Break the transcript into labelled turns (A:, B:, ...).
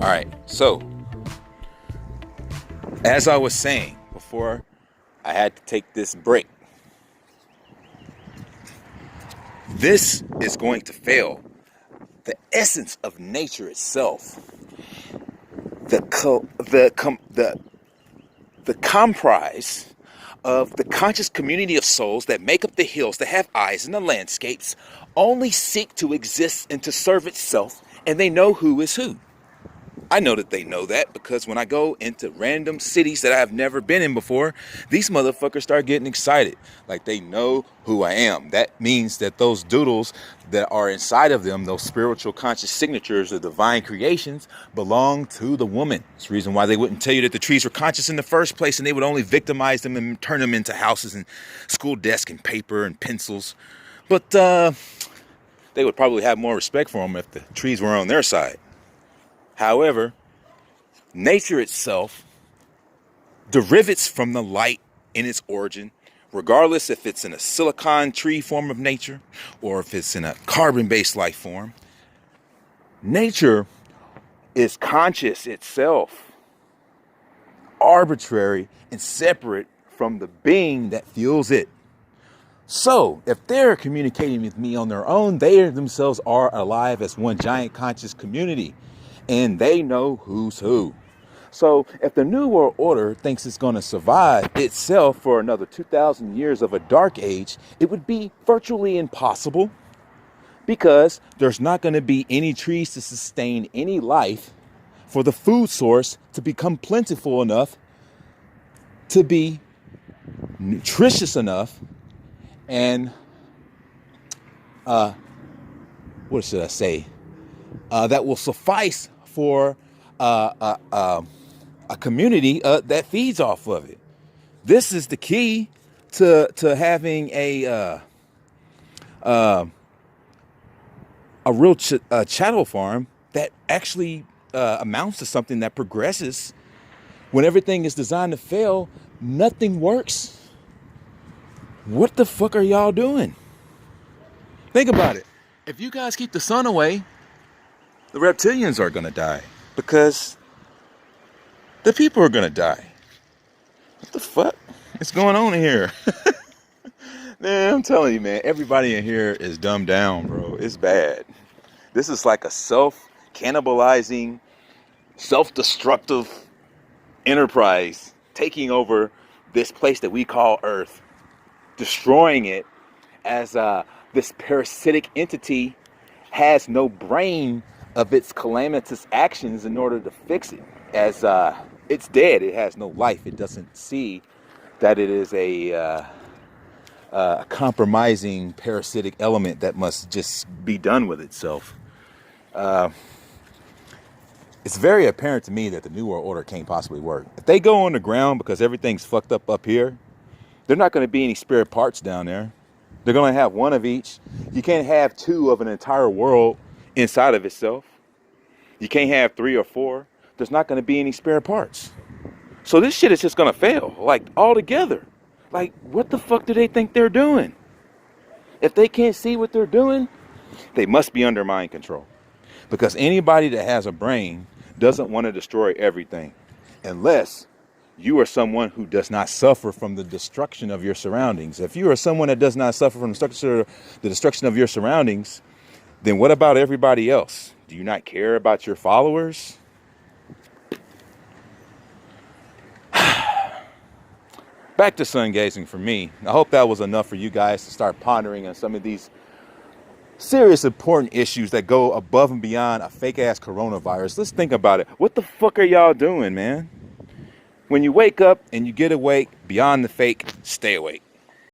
A: right, so as I was saying before I had to take this break, this is going to fail. The essence of nature itself, the comprise of the conscious community of souls that make up the hills, that have eyes in the landscapes, only seek to exist and to serve itself, and they know who is who. I know that they know that because when I go into random cities that I've never been in before, these motherfuckers start getting excited. Like they know who I am. That means that those doodles that are inside of them, those spiritual conscious signatures of divine creations, belong to the woman. It's the reason why they wouldn't tell you that the trees were conscious in the first place, and they would only victimize them and turn them into houses and school desks and paper and pencils. But they would probably have more respect for them if the trees were on their side. However, nature itself derivates from the light in its origin, regardless if it's in a silicon tree form of nature or if it's in a carbon-based life form. Nature is conscious itself, arbitrary and separate from the being that fuels it. So, if they're communicating with me on their own, they themselves are alive as one giant conscious community. And they know who's who. So if the New World Order thinks it's going to survive itself for another 2,000 years of a dark age, it would be virtually impossible because there's not going to be any trees to sustain any life for the food source to become plentiful enough to be nutritious enough and, what should I say, that will suffice for a community that feeds off of it. This is the key to having a real chattel farm that actually amounts to something that progresses. When everything is designed to fail, nothing works. What the fuck are y'all doing? Think about it. If you guys keep the sun away, the reptilians are going to die because the people are going to die. What the fuck is going on here? Man, I'm telling you, man, everybody in here is dumbed down, bro. It's bad. This is like a self-cannibalizing, self-destructive enterprise taking over this place that we call Earth, destroying it as this parasitic entity has no brain of its calamitous actions in order to fix it. As it's dead, it has no life. It doesn't see that it is a compromising parasitic element that must just be done with itself. It's very apparent to me that the New World Order can't possibly work. If they go on the ground because everything's fucked up here, there's not going to be any spare parts down there. They're going to have one of each. You can't have two of an entire world inside of itself. You can't have 3 or 4. There's not going to be any spare parts. So this shit is just going to fail, like, altogether. Like, what the fuck do they think they're doing? If they can't see what they're doing, they must be under mind control. Because anybody that has a brain doesn't want to destroy everything. Unless you are someone who does not suffer from the destruction of your surroundings. If you are someone that does not suffer from the destruction of your surroundings, then what about everybody else? Do you not care about your followers? Back to sun gazing for me. I hope that was enough for you guys to start pondering on some of these serious, important issues that go above and beyond a fake-ass coronavirus. Let's think about it. What the fuck are y'all doing, man? When you wake up and you get awake, beyond the fake, stay awake.